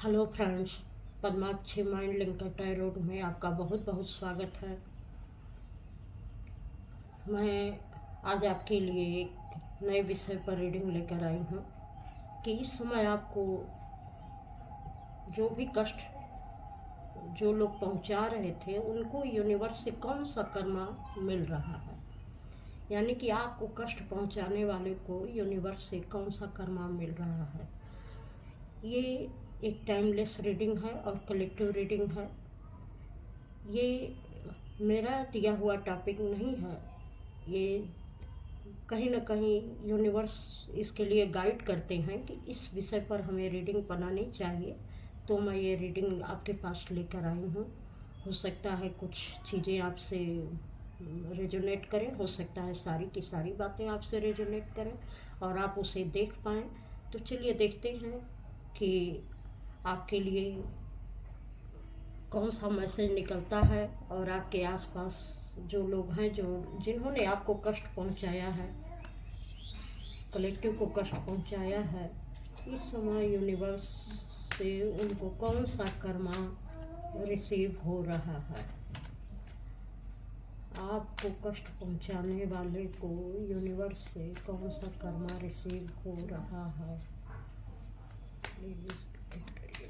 Hello friends, Padmakshi mind linker tarot में आपका बहुत बहुत स्वागत है। मैं आज आपके लिए एक नए विषय पर रीडिंग लेकर आई हूँ कि इस समय आपको जो भी कष्ट जो लोग पहुँचा रहे थे उनको यूनिवर्स से कौन सा कर्मा मिल रहा है, यानी कि आपको कष्ट पहुँचाने वाले को यूनिवर्स से कौन सा कर्मा मिल रहा है। ये एक टाइमलेस रीडिंग है और कलेक्टिव रीडिंग है। ये मेरा दिया हुआ टॉपिक नहीं है, ये कहीं ना कहीं यूनिवर्स इसके लिए गाइड करते हैं कि इस विषय पर हमें रीडिंग बनानी चाहिए, तो मैं ये रीडिंग आपके पास लेकर आई हूँ। हो सकता है कुछ चीज़ें आपसे रेजोनेट करें, हो सकता है सारी की सारी बातें आपसे रेजोनेट करें और आप उसे देख पाएँ। तो चलिए देखते हैं कि आपके लिए कौन सा मैसेज निकलता है और आपके आसपास जो लोग हैं जिन्होंने आपको कष्ट पहुंचाया है, कलेक्टिव को कष्ट पहुंचाया है, इस समय यूनिवर्स से उनको कौन सा कर्मा रिसीव हो रहा है। आपको कष्ट पहुंचाने वाले को यूनिवर्स से कौन सा कर्मा रिसीव हो रहा है। प्लीज करिए।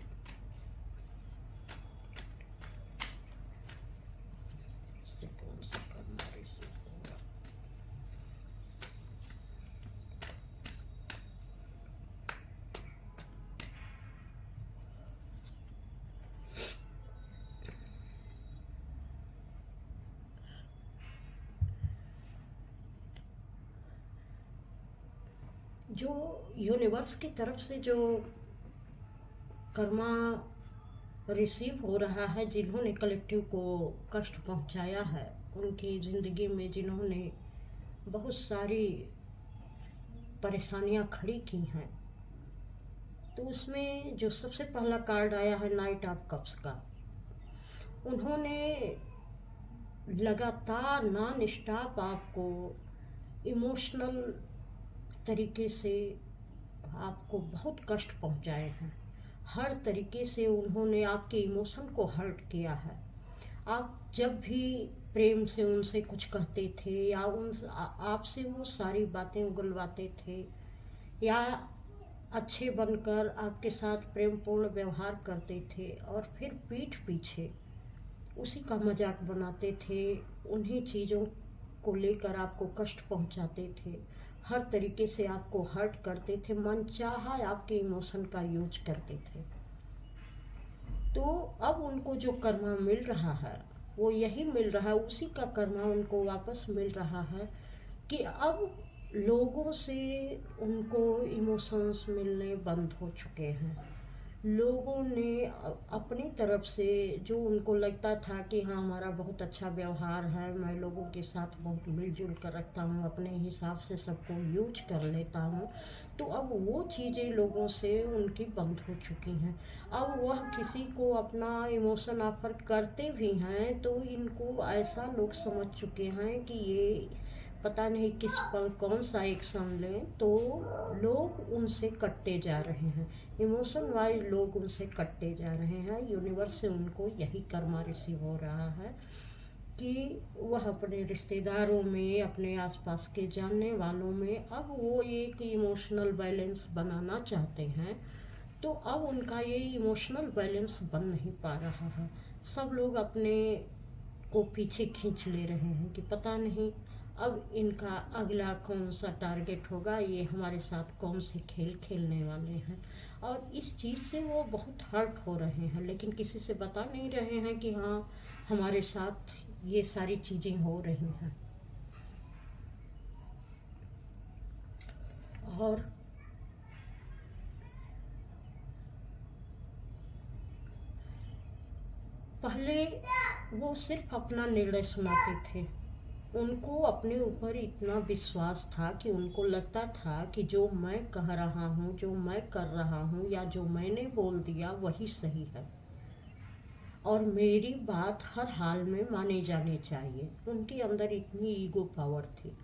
कौन सा कर्मा रिसीव होगा। जो यूनिवर्स की तरफ से जो कर्मा रिसीव हो रहा है, जिन्होंने कलेक्टिव को कष्ट पहुंचाया है, उनकी ज़िंदगी में जिन्होंने बहुत सारी परेशानियां खड़ी की हैं, तो उसमें जो सबसे पहला कार्ड आया है नाइट ऑफ कप्स का। उन्होंने लगातार नॉन स्टॉप आपको इमोशनल तरीके से आपको बहुत कष्ट पहुंचाए हैं। हर तरीके से उन्होंने आपके इमोशन को हर्ट किया है। आप जब भी प्रेम से उनसे कुछ कहते थे या आपसे वो सारी बातें उगलवाते थे या अच्छे बनकर आपके साथ प्रेमपूर्ण व्यवहार करते थे और फिर पीठ पीछे उसी का मजाक बनाते थे, उन्हीं चीज़ों को लेकर आपको कष्ट पहुंचाते थे, हर तरीके से आपको हर्ट करते थे, मनचाहा आपके इमोशन का यूज करते थे। तो अब उनको जो कर्मा मिल रहा है वो यही मिल रहा है, उसी का कर्मा उनको वापस मिल रहा है कि अब लोगों से उनको इमोशंस मिलने बंद हो चुके हैं। लोगों ने अपनी तरफ से जो उनको लगता था कि हाँ हमारा बहुत अच्छा व्यवहार है, मैं लोगों के साथ बहुत मिलजुल कर रखता हूँ, अपने हिसाब से सबको यूज कर लेता हूँ, तो अब वो चीज़ें लोगों से उनकी बंद हो चुकी हैं। अब वह किसी को अपना इमोशन ऑफर करते भी हैं तो इनको ऐसा लोग समझ चुके हैं कि ये पता नहीं किस पर कौन सा एक्शन लें, तो लोग उनसे कटते जा रहे हैं, इमोशन वाइज लोग उनसे कटते जा रहे हैं। यूनिवर्स से उनको यही कर्मा रिसीव हो रहा है कि वह अपने रिश्तेदारों में, अपने आसपास के जानने वालों में अब वो एक इमोशनल बैलेंस बनाना चाहते हैं, तो अब उनका ये इमोशनल बैलेंस बन नहीं पा रहा है। सब लोग अपने को पीछे खींच ले रहे हैं कि पता नहीं अब इनका अगला कौन सा टारगेट होगा, ये हमारे साथ कौन से खेल खेलने वाले हैं। और इस चीज़ से वो बहुत हर्ट हो रहे हैं, लेकिन किसी से बता नहीं रहे हैं कि हाँ हमारे साथ ये सारी चीज़ें हो रही हैं। और पहले वो सिर्फ अपना निर्णय सुनाते थे, उनको अपने ऊपर इतना विश्वास था कि उनको लगता था कि जो मैं कह रहा हूँ, जो मैं कर रहा हूँ या जो मैंने बोल दिया वही सही है और मेरी बात हर हाल में माने जानी चाहिए। उनके अंदर इतनी ईगो पावर थी।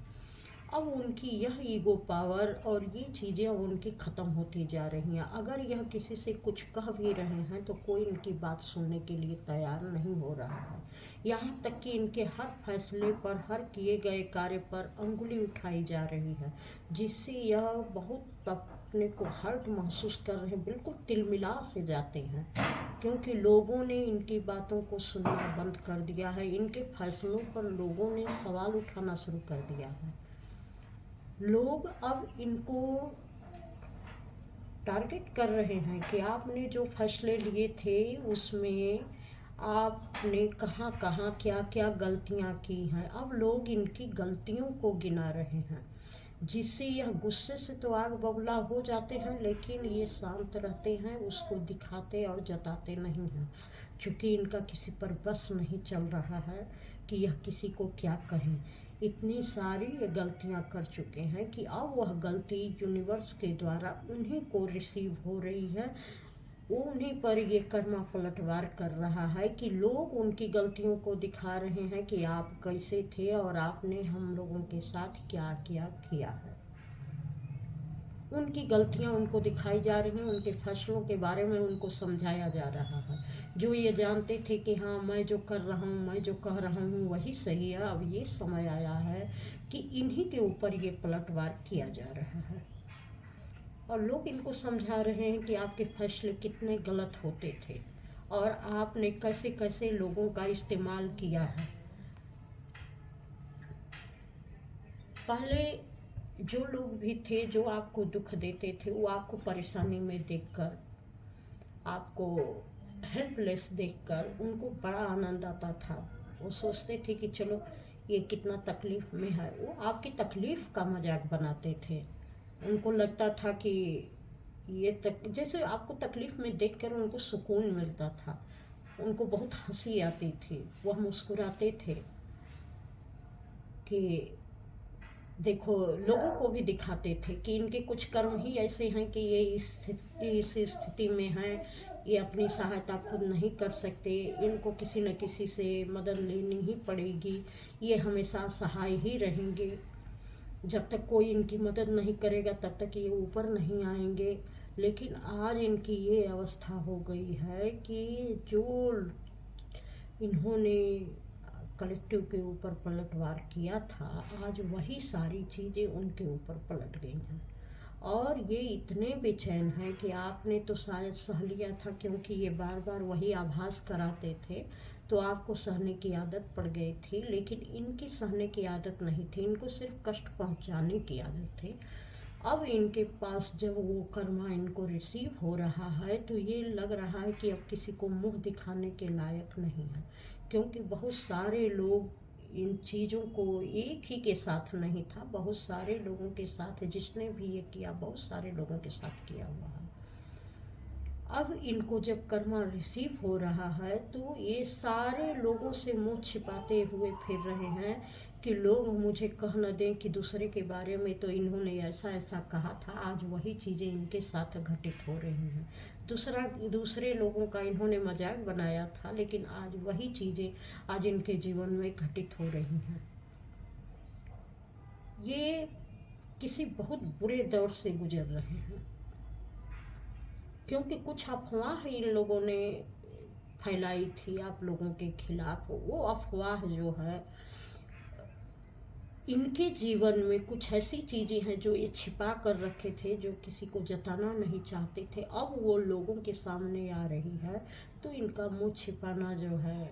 अब उनकी यह ईगो पावर और ये चीज़ें उनकी ख़त्म होती जा रही हैं। अगर यह किसी से कुछ कह भी रहे हैं तो कोई इनकी बात सुनने के लिए तैयार नहीं हो रहा है। यहाँ तक कि इनके हर फैसले पर, हर किए गए कार्य पर अंगुली उठाई जा रही है, जिससे यह बहुत अपने को हर्ट महसूस कर रहे हैं, बिल्कुल तिलमिला से जाते हैं, क्योंकि लोगों ने इनकी बातों को सुनना बंद कर दिया है। इनके फैसलों पर लोगों ने सवाल उठाना शुरू कर दिया है। लोग अब इनको टारगेट कर रहे हैं कि आपने जो फैसले लिए थे उसमें आपने कहाँ कहाँ क्या क्या गलतियाँ की हैं। अब लोग इनकी गलतियों को गिना रहे हैं, जिससे यह गुस्से से तो आग बबूला हो जाते हैं, लेकिन ये शांत रहते हैं, उसको दिखाते और जताते नहीं हैं, क्योंकि इनका किसी पर बस नहीं चल रहा है कि यह किसी को क्या कहें। इतनी सारी ये गलतियां कर चुके हैं कि अब वह गलती यूनिवर्स के द्वारा उन्हीं को रिसीव हो रही है। वो उन्हीं पर ये कर्मा पलटवार कर रहा है कि लोग उनकी गलतियों को दिखा रहे हैं कि आप कैसे थे और आपने हम लोगों के साथ क्या क्या किया है। उनकी गलतियां उनको दिखाई जा रही हैं, उनके फैसलों के बारे में उनको समझाया जा रहा है। जो ये जानते थे कि हाँ, मैं जो कर रहा हूँ, मैं जो कह रहा हूँ वही सही है, अब ये समय आया है कि इन्हीं के ऊपर ये पलटवार किया जा रहा है। और लोग इनको समझा रहे हैं कि आपके फैसले कितने गलत होते थे और आपने कैसे कैसे लोगों का इस्तेमाल किया है। पहले जो लोग भी थे जो आपको दुख देते थे, वो आपको परेशानी में देखकर, आपको हेल्पलेस देखकर उनको बड़ा आनंद आता था। वो सोचते थे कि चलो ये कितना तकलीफ़ में है, वो आपकी तकलीफ़ का मजाक बनाते थे। उनको लगता था कि ये तक जैसे आपको तकलीफ़ में देखकर उनको सुकून मिलता था, उनको बहुत हंसी आती थी, वह मुस्कुराते थे कि देखो, लोगों को भी दिखाते थे कि इनके कुछ कर्म ही ऐसे हैं कि ये इस स्थिति में हैं, ये अपनी सहायता खुद नहीं कर सकते, इनको किसी न किसी से मदद लेनी ही पड़ेगी, ये हमेशा सहाय ही रहेंगे, जब तक कोई इनकी मदद नहीं करेगा तब तक ये ऊपर नहीं आएंगे। लेकिन आज इनकी ये अवस्था हो गई है कि जो इन्होंने कलेक्टिव के ऊपर पलटवार किया था, आज वही सारी चीज़ें उनके ऊपर पलट गई हैं। और ये इतने बेचैन हैं कि आपने तो शायद सह लिया था, क्योंकि ये बार बार वही आभास कराते थे, तो आपको सहने की आदत पड़ गई थी। लेकिन इनकी सहने की आदत नहीं थी, इनको सिर्फ कष्ट पहुंचाने की आदत थी। अब इनके पास जब वो कर्मा इनको रिसीव हो रहा है तो ये लग रहा है कि अब किसी को मुंह दिखाने के लायक नहीं है, क्योंकि बहुत सारे लोग इन चीज़ों को एक ही के साथ नहीं था, बहुत सारे लोगों के साथ, जिसने भी ये किया बहुत सारे लोगों के साथ किया हुआ है। अब इनको जब कर्मा रिसीव हो रहा है तो ये सारे लोगों से मुंह छिपाते हुए फिर रहे हैं कि लोग मुझे कह न दें कि दूसरे के बारे में तो इन्होंने ऐसा ऐसा कहा था। आज वही चीज़ें इनके साथ घटित हो रही हैं। दूसरे लोगों का इन्होंने मजाक बनाया था, लेकिन आज वही चीज़ें आज इनके जीवन में घटित हो रही हैं। ये किसी बहुत बुरे दौर से गुजर रहे हैं, क्योंकि कुछ अफवाह इन लोगों ने फैलाई थी आप लोगों के खिलाफ। वो अफवाह जो है, इनके जीवन में कुछ ऐसी चीज़ें हैं जो ये छिपा कर रखे थे, जो किसी को जताना नहीं चाहते थे, अब वो लोगों के सामने आ रही है। तो इनका मुंह छिपाना जो है,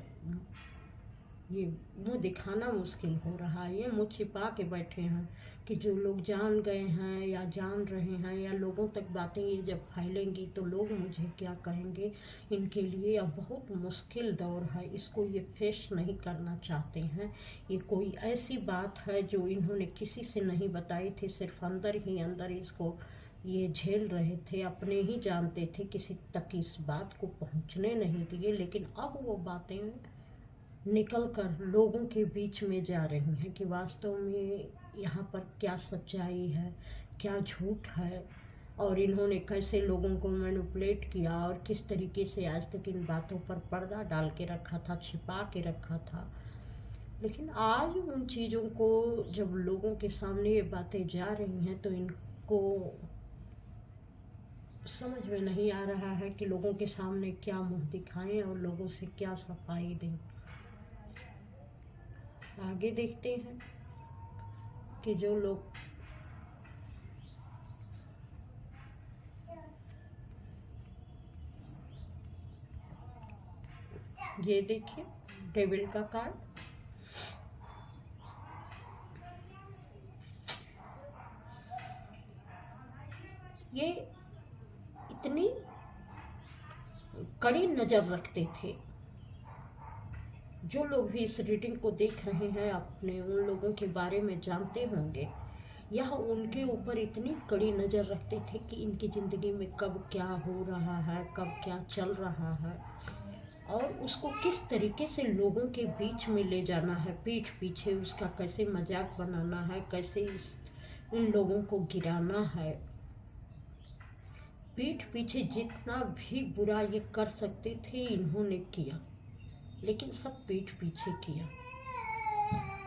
ये मुंह दिखाना मुश्किल हो रहा है। ये मुंह छिपा के बैठे हैं कि जो लोग जान गए हैं या जान रहे हैं, या लोगों तक बातें ये जब फैलेंगी तो लोग मुझे क्या कहेंगे। इनके लिए अब बहुत मुश्किल दौर है, इसको ये फेस नहीं करना चाहते हैं। ये कोई ऐसी बात है जो इन्होंने किसी से नहीं बताई थी, सिर्फ अंदर ही अंदर इसको ये झेल रहे थे, अपने ही जानते थे, किसी तक इस बात को पहुंचने नहीं दिए। लेकिन अब वो बातें निकल कर लोगों के बीच में जा रही हैं कि वास्तव में यहाँ पर क्या सच्चाई है, क्या झूठ है, और इन्होंने कैसे लोगों को मैनिपुलेट किया और किस तरीके से आज तक इन बातों पर पर्दा डाल के रखा था, छिपा के रखा था। लेकिन आज उन चीज़ों को जब लोगों के सामने ये बातें जा रही हैं तो इनको समझ में नहीं आ रहा है कि लोगों के सामने क्या मुंह दिखाएं और लोगों से क्या सफाई दें। आगे देखते हैं कि जो लोग ये देखिए डेविल का कार्ड, ये इतनी कड़ी नज़र रखते थे। जो लोग भी इस रीडिंग को देख रहे हैं अपने उन लोगों के बारे में जानते होंगे, यह उनके ऊपर इतनी कड़ी नज़र रखते थे कि इनकी ज़िंदगी में कब क्या हो रहा है, कब क्या चल रहा है और उसको किस तरीके से लोगों के बीच में ले जाना है, पीठ पीछे उसका कैसे मजाक बनाना है, कैसे इन लोगों को गिराना है। पीठ पीछे जितना भी बुरा ये कर सकते थे इन्होंने किया, लेकिन सब पीठ पीछे किया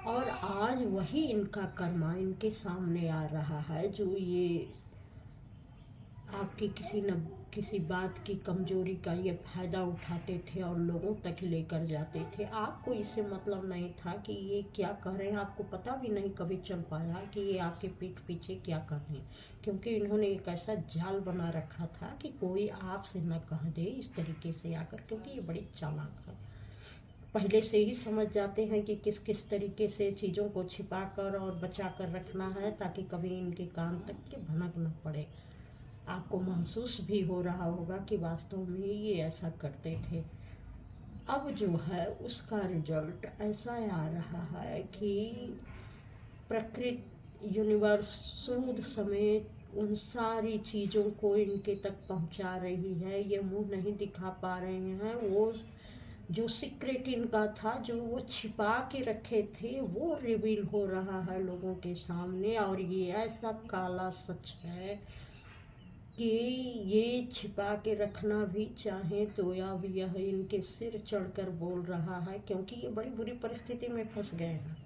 और आज वही इनका कर्मा इनके सामने आ रहा है। जो ये आपकी किसी बात की कमजोरी का ये फ़ायदा उठाते थे और लोगों तक लेकर जाते थे। आपको इससे मतलब नहीं था कि ये क्या कर रहे हैं, आपको पता भी नहीं कभी चल पाया कि ये आपके पीठ पीछे क्या कर रहे हैं, क्योंकि इन्होंने एक ऐसा जाल बना रखा था कि कोई आपसे न कह दे इस तरीके से आकर, क्योंकि ये बड़ी चालाक है। पहले से ही समझ जाते हैं कि किस किस तरीके से चीज़ों को छिपा कर और बचा कर रखना है ताकि कभी इनके कान तक के भनक न पड़े। आपको महसूस भी हो रहा होगा कि वास्तव में ये ऐसा करते थे। अब जो है उसका रिजल्ट ऐसा आ रहा है कि प्रकृति, यूनिवर्स, सूद समेत उन सारी चीज़ों को इनके तक पहुंचा रही है। ये मुंह नहीं दिखा पा रहे हैं, वो जो सीक्रेट इनका था, जो वो छिपा के रखे थे, वो रिवील हो रहा है लोगों के सामने। और ये ऐसा काला सच है कि ये छिपा के रखना भी चाहें तो अब यह इनके सिर चढ़कर बोल रहा है, क्योंकि ये बड़ी बुरी परिस्थिति में फंस गए हैं,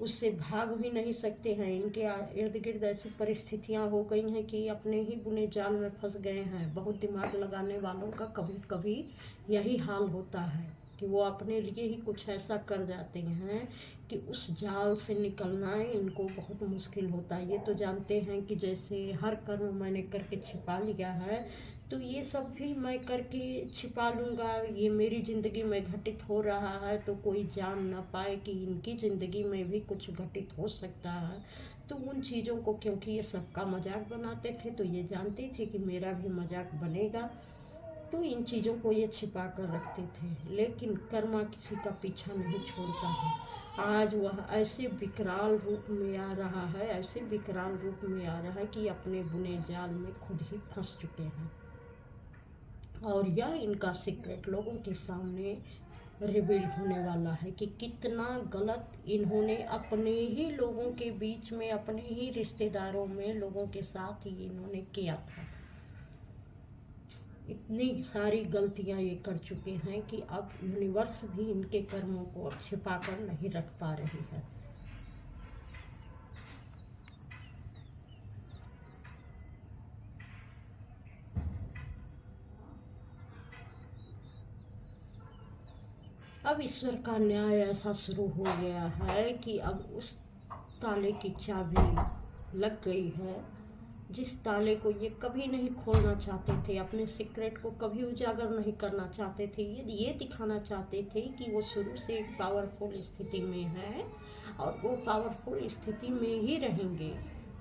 उससे भाग भी नहीं सकते हैं। इनके इर्द गिर्द ऐसी परिस्थितियां हो गई हैं कि अपने ही बुने जाल में फंस गए हैं। बहुत दिमाग लगाने वालों का कभी कभी यही हाल होता है कि वो अपने लिए ही कुछ ऐसा कर जाते हैं कि उस जाल से निकलना इनको बहुत मुश्किल होता है। ये तो जानते हैं कि जैसे हर कर्म मैंने करके छिपा लिया है, तो ये सब भी मैं करके छिपा लूँगा। ये मेरी ज़िंदगी में घटित हो रहा है तो कोई जान ना पाए कि इनकी ज़िंदगी में भी कुछ घटित हो सकता है। तो उन चीज़ों को, क्योंकि ये सबका मजाक बनाते थे, तो ये जानते थे कि मेरा भी मजाक बनेगा, तो इन चीज़ों को ये छिपा कर रखते थे। लेकिन कर्मा किसी का पीछा नहीं छोड़ता है। आज वह ऐसे विकराल रूप में आ रहा है, ऐसे विकराल रूप में आ रहा है कि अपने बुने जाल में खुद ही फंस चुके हैं। और यह इनका सीक्रेट लोगों के सामने रिवील होने वाला है कि कितना गलत इन्होंने अपने ही लोगों के बीच में, अपने ही रिश्तेदारों में लोगों के साथ ही इन्होंने किया था। इतनी सारी गलतियां ये कर चुके हैं कि अब यूनिवर्स भी इनके कर्मों को छिपा कर नहीं रख पा रही है। अब ईश्वर का न्याय ऐसा शुरू हो गया है कि अब उस ताले की चाबी लग गई है जिस ताले को ये कभी नहीं खोलना चाहते थे, अपने सीक्रेट को कभी उजागर नहीं करना चाहते थे। ये दिखाना चाहते थे कि वो शुरू से एक पावरफुल स्थिति में है और वो पावरफुल स्थिति में ही रहेंगे।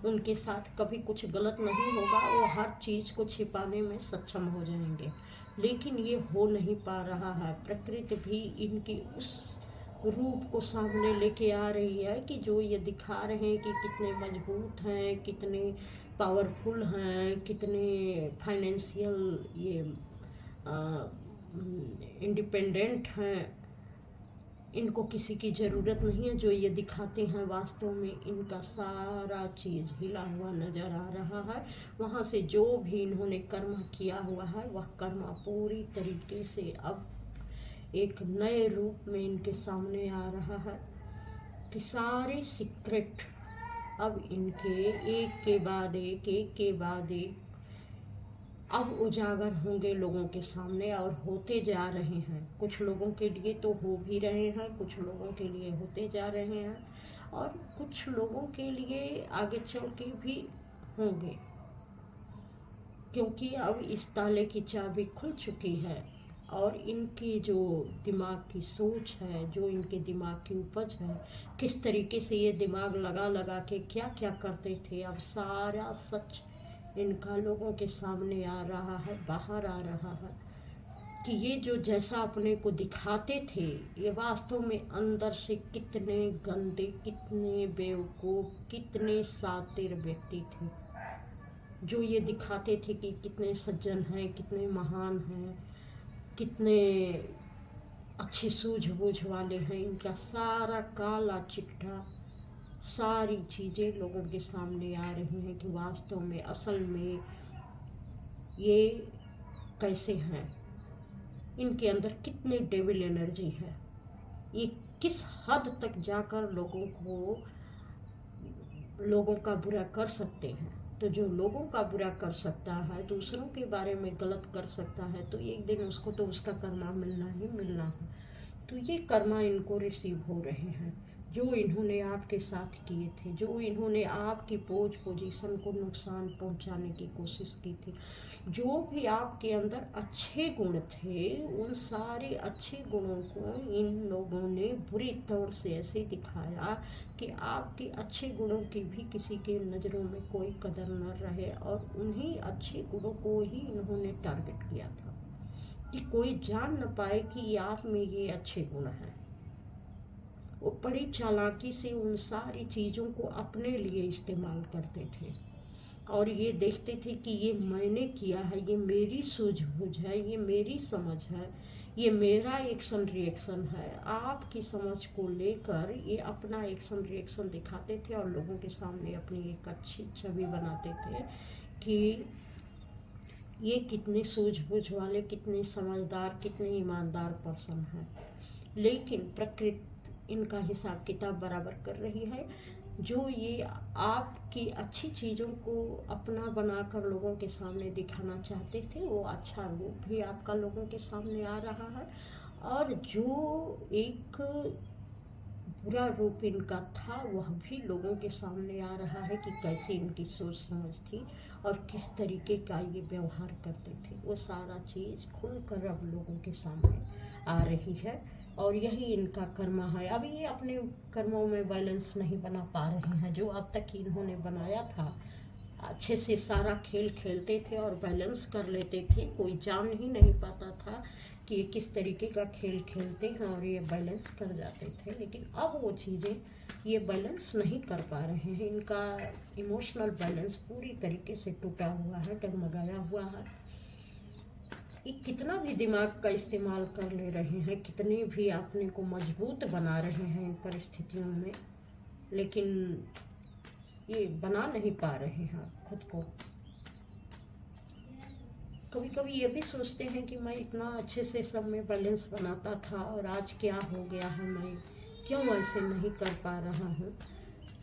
उनके साथ कभी कुछ गलत नहीं होगा, वो हर चीज़ को छिपाने में सक्षम हो जाएंगे। लेकिन ये हो नहीं पा रहा है। प्रकृति भी इनकी उस रूप को सामने लेके आ रही है कि जो ये दिखा रहे हैं कि कितने मजबूत हैं, कितने पावरफुल हैं, कितने फाइनेंशियल ये इंडिपेंडेंट हैं, इनको किसी की ज़रूरत नहीं है। जो ये दिखाते हैं वास्तव में इनका सारा चीज़ हिला हुआ नज़र आ रहा है। वहाँ से जो भी इन्होंने कर्म किया हुआ है वह कर्म पूरी तरीके से अब एक नए रूप में इनके सामने आ रहा है कि सारे सीक्रेट अब इनके एक के बाद एक अब उजागर होंगे लोगों के सामने, और होते जा रहे हैं। कुछ लोगों के लिए तो हो भी रहे हैं, कुछ लोगों के लिए होते जा रहे हैं, और कुछ लोगों के लिए आगे चल के भी होंगे, क्योंकि अब इस ताले की चाबी खुल चुकी है। और इनकी जो दिमाग की सोच है, जो इनके दिमाग की उपज है, किस तरीके से ये दिमाग लगा लगा के क्या क्या करते थे, अब सारा सच इनका लोगों के सामने आ रहा है, बाहर आ रहा है कि ये जो जैसा अपने को दिखाते थे, ये वास्तव में अंदर से कितने गंदे, कितने बेवकूफ़, कितने शातिर व्यक्ति थे। जो ये दिखाते थे कि कितने सज्जन हैं, कितने महान हैं, कितने अच्छी सूझबूझ वाले हैं, इनका सारा काला चिट्ठा, सारी चीज़ें लोगों के सामने आ रही हैं कि वास्तव में असल में ये कैसे हैं, इनके अंदर कितनी डेविल एनर्जी है, ये किस हद तक जाकर लोगों का बुरा कर सकते हैं। तो जो लोगों का बुरा कर सकता है, दूसरों के बारे में गलत कर सकता है, तो एक दिन उसको तो उसका कर्मा मिलना ही मिलना है। तो ये कर्मा इनको रिसीव हो रहे हैं, जो इन्होंने आपके साथ किए थे, जो इन्होंने आपकी पोजीशन को नुकसान पहुंचाने की कोशिश की थी, जो भी आपके अंदर अच्छे गुण थे, उन सारे अच्छे गुणों को इन लोगों ने बुरी तौर से ऐसे दिखाया कि आपके अच्छे गुणों की भी किसी के नज़रों में कोई कदर न रहे, और उन्हीं अच्छे गुणों को ही इन्होंने टारगेट किया था कि कोई जान न पाए कि आप में ये अच्छे गुण हैं। वो बड़ी चालाकी से उन सारी चीज़ों को अपने लिए इस्तेमाल करते थे, और ये देखते थे कि ये मैंने किया है, ये मेरी सूझबूझ है, ये मेरी समझ है, ये मेरा एक्शन रिएक्शन है। आपकी समझ को लेकर ये अपना एक्शन रिएक्शन दिखाते थे, और लोगों के सामने अपनी एक अच्छी छवि बनाते थे कि ये कितने सूझबूझ वाले, कितने समझदार, कितने ईमानदार पर्सन हैं। लेकिन प्रकृति इनका हिसाब किताब बराबर कर रही है। जो ये आपकी अच्छी चीज़ों को अपना बनाकर लोगों के सामने दिखाना चाहते थे, वो अच्छा रूप भी आपका लोगों के सामने आ रहा है, और जो एक बुरा रूप इनका था वह भी लोगों के सामने आ रहा है कि कैसे इनकी सोच समझ थी और किस तरीके का ये व्यवहार करते थे। वो सारा चीज़ खुलकर अब लोगों के सामने आ रही है, और यही इनका कर्म है। अब ये अपने कर्मों में बैलेंस नहीं बना पा रहे हैं, जो अब तक इन्होंने बनाया था। अच्छे से सारा खेल खेलते थे और बैलेंस कर लेते थे, कोई जान ही नहीं पाता था कि ये किस तरीके का खेल खेलते हैं, और ये बैलेंस कर जाते थे। लेकिन अब वो चीज़ें ये बैलेंस नहीं कर पा रहे हैं। इनका इमोशनल बैलेंस पूरी तरीके से टूटा हुआ है, डगमगाया हुआ है। ये कितना भी दिमाग का इस्तेमाल कर ले रहे हैं, कितने भी अपने को मजबूत बना रहे हैं इन परिस्थितियों में, लेकिन ये बना नहीं पा रहे हैं खुद को। कभी कभी ये भी सोचते हैं कि मैं इतना अच्छे से सब में बैलेंस बनाता था, और आज क्या हो गया है, मैं क्यों ऐसे नहीं कर पा रहा हूँ।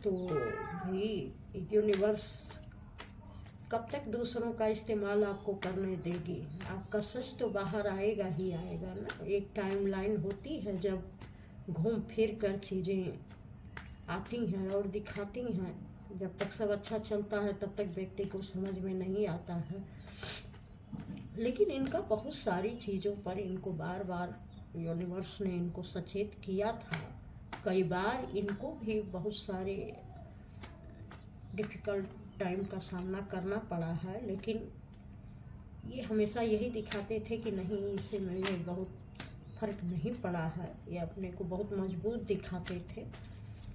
तो भाई यूनिवर्स कब तक दूसरों का इस्तेमाल आपको करने देगी? आपका सच तो बाहर आएगा ही आएगा ना। एक टाइम लाइन होती है जब घूम फिर कर चीज़ें आती हैं और दिखाती हैं। जब तक सब अच्छा चलता है तब तक व्यक्ति को समझ में नहीं आता है, लेकिन इनका बहुत सारी चीज़ों पर इनको बार बार यूनिवर्स ने इनको सचेत किया था। कई बार इनको भी बहुत सारे डिफ़िकल्ट टाइम का सामना करना पड़ा है, लेकिन ये हमेशा यही दिखाते थे कि नहीं, इससे मुझे बहुत फ़र्क नहीं पड़ा है। ये अपने को बहुत मजबूत दिखाते थे,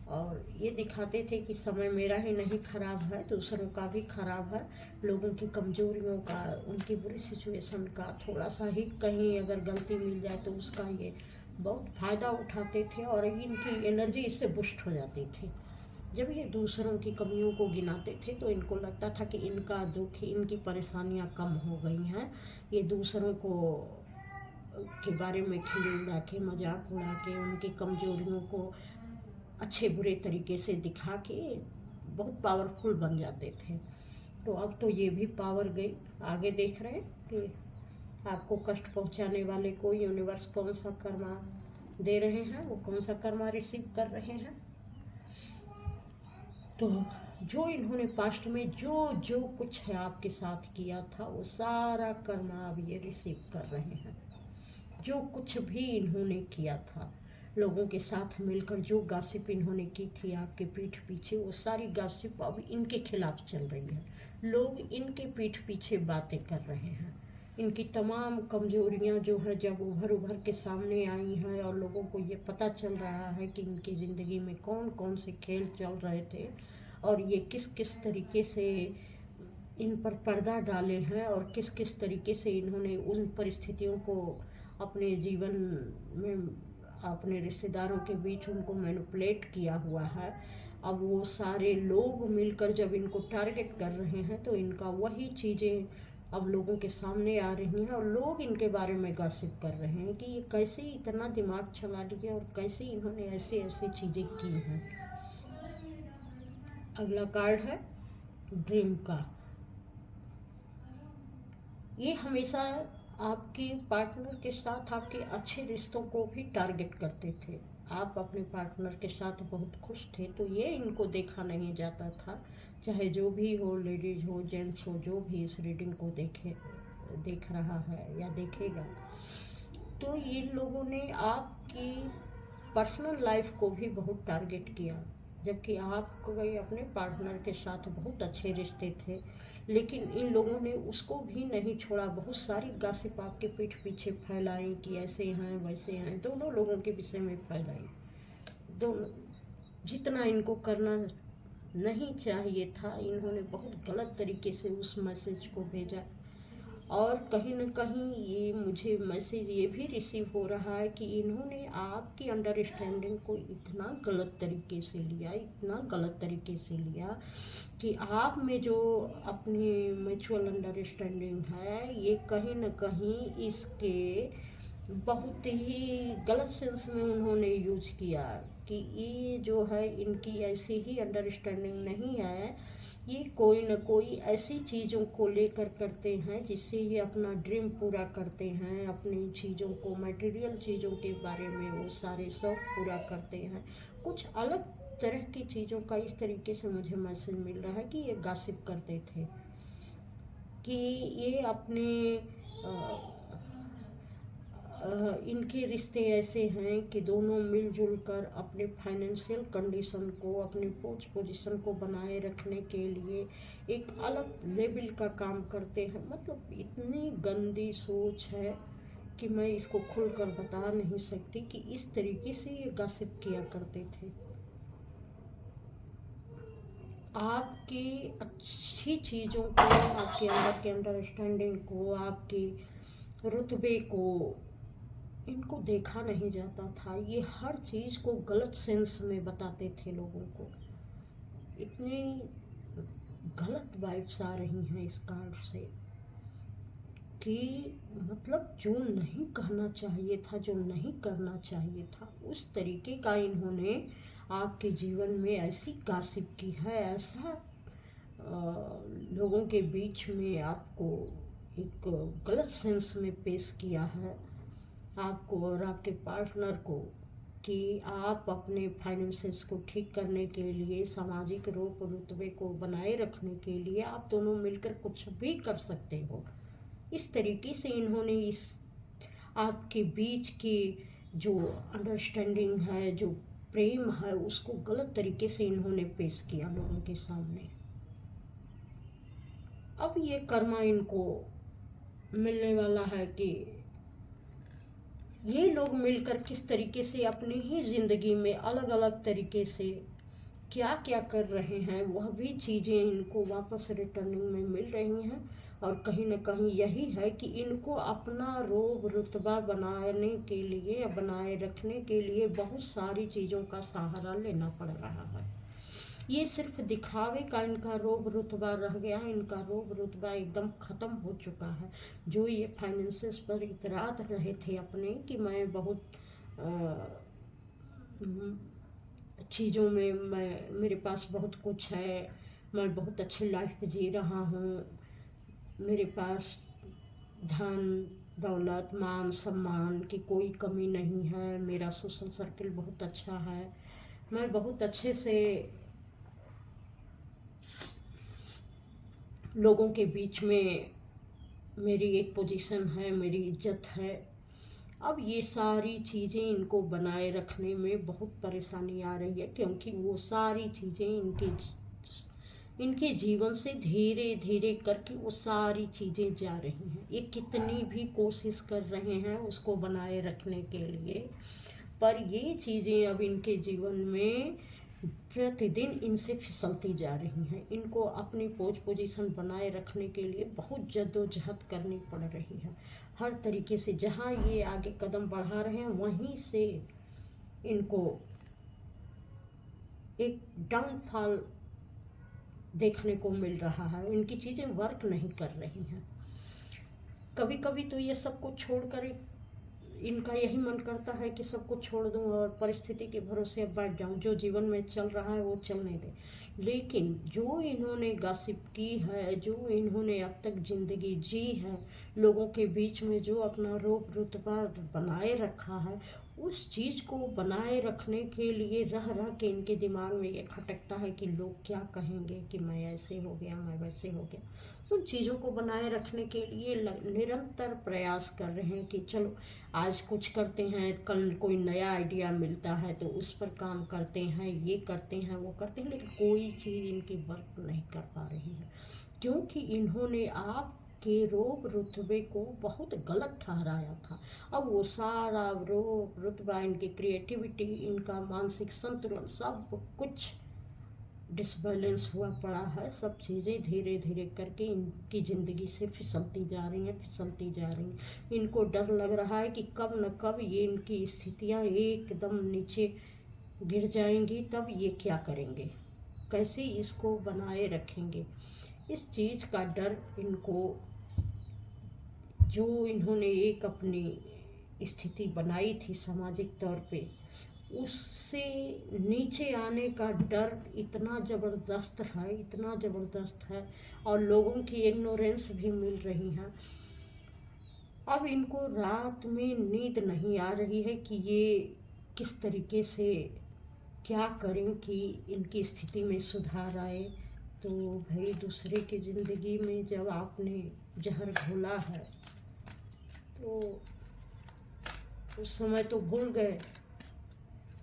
और ये दिखाते थे कि समय मेरा ही नहीं ख़राब है, दूसरों का भी ख़राब है। लोगों की कमज़ोरियों का, उनकी बुरी सिचुएशन का थोड़ा सा ही कहीं अगर गलती मिल जाए तो उसका ये बहुत फ़ायदा उठाते थे, और इनकी एनर्जी इससे बूस्ट हो जाती थी। जब ये दूसरों की कमियों को गिनाते थे तो इनको लगता था कि इनका दुख, इनकी परेशानियां कम हो गई हैं, ये दूसरों को के बारे में खिल्ली उड़ा के, मजाक उड़ा के, उनकी कमजोरियों को अच्छे बुरे तरीके से दिखा के बहुत पावरफुल बन जाते थे। तो अब तो ये भी पावर गई। आगे देख रहे हैं कि आपको कष्ट पहुंचाने वाले को यूनिवर्स कौन सा कर्मा दे रहे हैं, वो कौन सा कर्मा रिसीव कर रहे हैं। तो जो इन्होंने पास्ट में जो जो कुछ है आपके साथ किया था, वो सारा कर्मा अब ये रिसीव कर रहे हैं। जो कुछ भी इन्होंने किया था, लोगों के साथ मिलकर जो गासिप इन्होंने की थी आपके पीठ पीछे, वो सारी गासिप अब इनके खिलाफ चल रही है। लोग इनके पीठ पीछे बातें कर रहे हैं। इनकी तमाम कमजोरियां जो है जब उभर उभर के सामने आई हैं और लोगों को ये पता चल रहा है कि इनकी ज़िंदगी में कौन कौन से खेल चल रहे थे और ये किस किस तरीके से इन पर पर्दा डाले हैं और किस किस तरीके से इन्होंने उन परिस्थितियों को अपने जीवन में, अपने रिश्तेदारों के बीच उनको मैनिपुलेट किया हुआ है। अब वो सारे लोग मिलकर जब इनको टारगेट कर रहे हैं तो इनका वही चीज़ें अब लोगों के सामने आ रही हैं और लोग इनके बारे में गॉसिप कर रहे हैं कि ये कैसे इतना दिमाग चला लिया और कैसे इन्होंने ऐसे ऐसे चीज़ें की हैं। अगला कार्ड है ड्रीम का। ये हमेशा आपके पार्टनर के साथ आपके अच्छे रिश्तों को भी टारगेट करते थे। आप अपने पार्टनर के साथ बहुत खुश थे तो ये इनको देखा नहीं जाता था, चाहे जो भी हो, लेडीज हो, जेंट्स हो, जो भी इस रीडिंग को देख रहा है या देखेगा। तो इन लोगों ने आपकी पर्सनल लाइफ को भी बहुत टारगेट किया, जबकि आपको अपने पार्टनर के साथ बहुत अच्छे रिश्ते थे, लेकिन इन लोगों ने उसको भी नहीं छोड़ा। बहुत सारी गॉसिप आपके पीठ पीछे फैलाई कि ऐसे हैं वैसे हैं, दोनों लोगों के विषय में फैलाई। दोनों, जितना इनको करना नहीं चाहिए था, इन्होंने बहुत गलत तरीके से उस मैसेज को भेजा। और कहीं न कहीं ये मुझे मैसेज ये भी रिसीव हो रहा है कि इन्होंने आपकी अंडरस्टैंडिंग को इतना गलत तरीके से लिया, इतना गलत तरीके से लिया कि आप में जो अपनी म्यूचुअल अंडरस्टैंडिंग है, ये कहीं न कहीं इसके बहुत ही गलत सेंस में उन्होंने यूज किया कि ये जो है इनकी ऐसी ही अंडरस्टैंडिंग नहीं है, ये कोई न कोई ऐसी चीज़ों को लेकर करते हैं जिससे ये अपना ड्रीम पूरा करते हैं, अपनी चीज़ों को, मटेरियल चीज़ों के बारे में वो सारे शौक पूरा करते हैं। कुछ अलग तरह की चीज़ों का इस तरीके से मुझे मैसेज मिल रहा है कि ये गॉसिप करते थे कि ये अपने इनके रिश्ते ऐसे हैं कि दोनों मिलजुल कर अपने फाइनेंशियल कंडीशन को, अपनी पोजीशन को बनाए रखने के लिए एक अलग लेवल का काम करते हैं। मतलब इतनी गंदी सोच है कि मैं इसको खुलकर बता नहीं सकती कि इस तरीके से ये गॉसिप किया करते थे। आपकी अच्छी चीज़ों को, आपके अंदर के अंडरस्टैंडिंग को, आपके रुतबे को इनको देखा नहीं जाता था। ये हर चीज़ को गलत सेंस में बताते थे लोगों को। इतनी गलत वाइब्स आ रही हैं इस कार्ड से कि मतलब जो नहीं कहना चाहिए था, जो नहीं करना चाहिए था, उस तरीके का इन्होंने आपके जीवन में ऐसी गॉसिप की है, ऐसा लोगों के बीच में आपको एक गलत सेंस में पेश किया है, आपको और आपके पार्टनर को, कि आप अपने फाइनेंसेस को ठीक करने के लिए, सामाजिक रूप रुतबे को बनाए रखने के लिए आप दोनों मिलकर कुछ भी कर सकते हो। इस तरीके से इन्होंने इस आपके बीच की जो अंडरस्टैंडिंग है, जो प्रेम है, उसको गलत तरीके से इन्होंने पेश किया लोगों के सामने। अब ये कर्मा इनको मिलने वाला है कि ये लोग मिलकर किस तरीके से अपनी ही ज़िंदगी में अलग अलग तरीके से क्या क्या कर रहे हैं, वह भी चीज़ें इनको वापस रिटर्निंग में मिल रही हैं। और कहीं न कहीं यही है कि इनको अपना रोब रुतबा बनाने के लिए या बनाए रखने के लिए बहुत सारी चीज़ों का सहारा लेना पड़ रहा है। ये सिर्फ दिखावे का इनका रोब रुतबा रह गया है, इनका रोब रुतबा एकदम ख़त्म हो चुका है। जो ये फाइनेंसेस पर इतरात रहे थे अपने कि मैं बहुत चीज़ों में मेरे पास बहुत कुछ है, मैं बहुत अच्छी लाइफ जी रहा हूँ, मेरे पास धन दौलत मान सम्मान की कोई कमी नहीं है, मेरा सोशल सर्कल बहुत अच्छा है, मैं बहुत अच्छे से लोगों के बीच में मेरी एक पोजीशन है, मेरी इज्जत है। अब ये सारी चीज़ें इनको बनाए रखने में बहुत परेशानी आ रही है, क्योंकि वो सारी चीज़ें इनके जीवन से धीरे धीरे करके वो सारी चीज़ें जा रही हैं। ये कितनी भी कोशिश कर रहे हैं उसको बनाए रखने के लिए, पर ये चीज़ें अब इनके जीवन में प्रतिदिन इनसे फिसलती जा रही हैं। इनको अपनी पोजीशन बनाए रखने के लिए बहुत जद्दोजहद करनी पड़ रही है। हर तरीके से जहाँ ये आगे कदम बढ़ा रहे हैं वहीं से इनको एक डाउनफॉल देखने को मिल रहा है। इनकी चीज़ें वर्क नहीं कर रही हैं। कभी कभी तो ये सब कुछ छोड़कर इनका यही मन करता है कि सब कुछ छोड़ दूं और परिस्थिति के भरोसे अब बैठ जाऊं, जो जीवन में चल रहा है वो चलने दें। लेकिन जो इन्होंने गॉसिप की है, जो इन्होंने अब तक ज़िंदगी जी है, लोगों के बीच में जो अपना रोब रुतबा बनाए रखा है, उस चीज़ को बनाए रखने के लिए रह रह के इनके दिमाग में ये खटकता है कि लोग क्या कहेंगे, कि मैं ऐसे हो गया, मैं वैसे हो गया। उन चीज़ों को बनाए रखने के लिए निरंतर प्रयास कर रहे हैं कि चलो आज कुछ करते हैं, कल कोई नया आइडिया मिलता है तो उस पर काम करते हैं, ये करते हैं, वो करते हैं, लेकिन कोई चीज़ इनकी वर्क नहीं कर पा रही है, क्योंकि इन्होंने आपके रोब रुतबे को बहुत गलत ठहराया था। अब वो सारा रोब रुतबा, इनकी क्रिएटिविटी, इनका मानसिक संतुलन, सब कुछ डिसबैलेंस हुआ पड़ा है। सब चीज़ें धीरे धीरे करके इनकी ज़िंदगी से फिसलती जा रही हैं, फिसलती जा रही हैं। इनको डर लग रहा है कि कब न कब ये इनकी स्थितियां एकदम नीचे गिर जाएंगी, तब ये क्या करेंगे, कैसे इसको बनाए रखेंगे। इस चीज़ का डर इनको, जो इन्होंने एक अपनी स्थिति बनाई थी सामाजिक तौर पे, उससे नीचे आने का डर इतना ज़बरदस्त है, इतना ज़बरदस्त है, और लोगों की इग्नोरेंस भी मिल रही है। अब इनको रात में नींद नहीं आ रही है कि ये किस तरीके से क्या करें कि इनकी स्थिति में सुधार आए। तो भाई, दूसरे की ज़िंदगी में जब आपने जहर घोला है तो उस समय तो भूल गए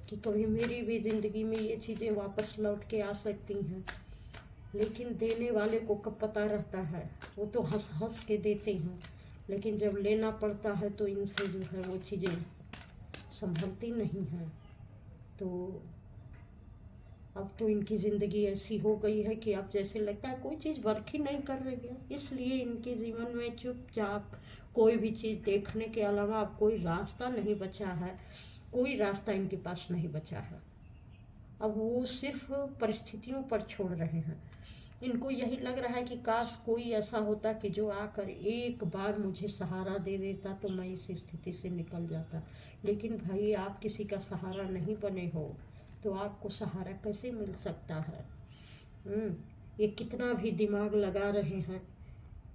कि कभी मेरी भी ज़िंदगी में ये चीज़ें वापस लौट के आ सकती हैं। लेकिन देने वाले को कब पता रहता है, वो तो हंस हंस के देते हैं, लेकिन जब लेना पड़ता है तो इनसे जो है वो चीज़ें संभलती नहीं हैं। तो अब तो इनकी ज़िंदगी ऐसी हो गई है कि अब जैसे लगता है कोई चीज़ वर्क ही नहीं कर रही है। इसलिए इनके जीवन में चुपचाप कोई भी चीज़ देखने के अलावा अब कोई रास्ता नहीं बचा है, कोई रास्ता इनके पास नहीं बचा है। अब वो सिर्फ परिस्थितियों पर छोड़ रहे हैं। इनको यही लग रहा है कि काश कोई ऐसा होता कि जो आकर एक बार मुझे सहारा दे देता तो मैं इस स्थिति से निकल जाता। लेकिन भाई, आप किसी का सहारा नहीं बने हो तो आपको सहारा कैसे मिल सकता है। ये कितना भी दिमाग लगा रहे हैं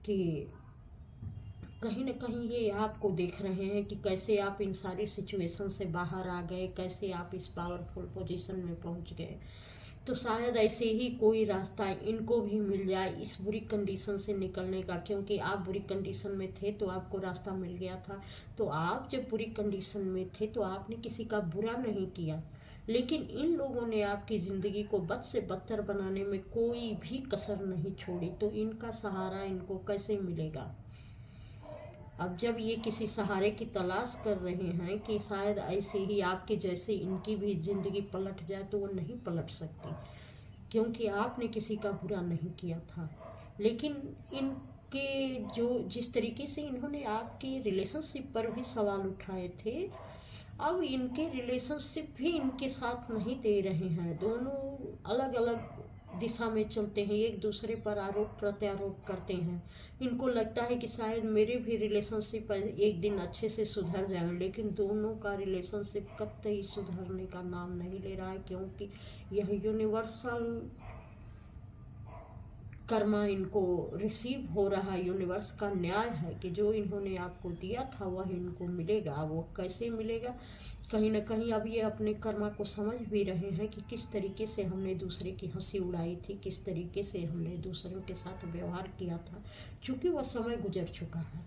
कि कहीं न कहीं ये आपको देख रहे हैं कि कैसे आप इन सारी सिचुएशन से बाहर आ गए, कैसे आप इस पावरफुल पोजीशन में पहुंच गए। तो शायद ऐसे ही कोई रास्ता इनको भी मिल जाए इस बुरी कंडीशन से निकलने का, क्योंकि आप बुरी कंडीशन में थे तो आपको रास्ता मिल गया था। तो आप जब बुरी कंडीशन में थे तो आपने किसी का बुरा नहीं किया, लेकिन इन लोगों ने आपकी ज़िंदगी को बद से बदतर बनाने में कोई भी कसर नहीं छोड़ी। तो इनका सहारा इनको कैसे मिलेगा। अब जब ये किसी सहारे की तलाश कर रहे हैं कि शायद ऐसे ही आपके जैसे इनकी भी ज़िंदगी पलट जाए, तो वो नहीं पलट सकती, क्योंकि आपने किसी का बुरा नहीं किया था। लेकिन इनके जो जिस तरीके से इन्होंने आपके रिलेशनशिप पर भी सवाल उठाए थे, अब इनके रिलेशनशिप भी इनके साथ नहीं दे रहे हैं, दोनों अलग अलग दिशा में चलते हैं, एक दूसरे पर आरोप प्रत्यारोप करते हैं। इनको लगता है कि शायद मेरे भी रिलेशनशिप एक दिन अच्छे से सुधर जाए, लेकिन दोनों का रिलेशनशिप कतई सुधरने का नाम नहीं ले रहा है, क्योंकि यह यूनिवर्सल कर्मा इनको रिसीव हो रहा, यूनिवर्स का न्याय है कि जो इन्होंने आपको दिया था वह इनको मिलेगा। वो कैसे मिलेगा, कहीं ना कहीं अब ये अपने कर्मा को समझ भी रहे हैं कि किस तरीके से हमने दूसरे की हंसी उड़ाई थी, किस तरीके से हमने दूसरों के साथ व्यवहार किया था। चूँकि वह समय गुजर चुका है,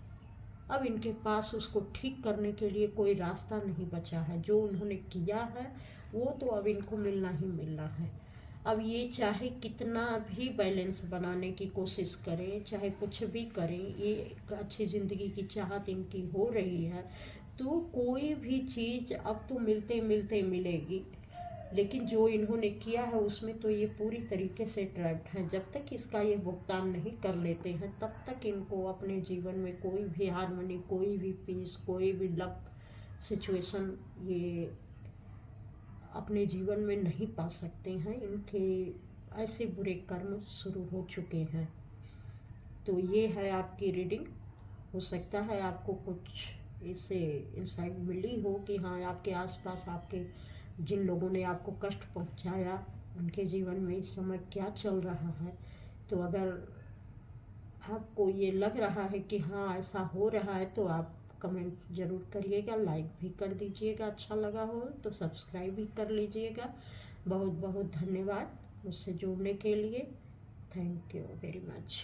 अब इनके पास उसको ठीक करने के लिए कोई रास्ता नहीं बचा है। जो उन्होंने किया है वो तो अब इनको मिलना ही मिलना है। अब ये चाहे कितना भी बैलेंस बनाने की कोशिश करें, चाहे कुछ भी करें, ये एक अच्छी ज़िंदगी की चाहत इनकी हो रही है, तो कोई भी चीज़ अब तो मिलते मिलते मिलेगी, लेकिन जो इन्होंने किया है उसमें तो ये पूरी तरीके से ट्रैप्ड हैं। जब तक इसका ये भुगतान नहीं कर लेते हैं तब तक इनको अपने जीवन में कोई भी हार्मनी, कोई भी पीस, कोई भी लव सिचुएशन ये अपने जीवन में नहीं पा सकते हैं। इनके ऐसे बुरे कर्म शुरू हो चुके हैं। तो ये है आपकी रीडिंग। हो सकता है आपको कुछ इससे इंसाइट मिली हो कि हाँ, आपके आसपास आपके जिन लोगों ने आपको कष्ट पहुंचाया उनके जीवन में इस समय क्या चल रहा है। तो अगर आपको ये लग रहा है कि हाँ ऐसा हो रहा है तो आप कमेंट ज़रूर करिएगा, लाइक भी कर दीजिएगा, अच्छा लगा हो तो सब्सक्राइब भी कर लीजिएगा। बहुत बहुत धन्यवाद मुझसे जुड़ने के लिए। Thank you very much.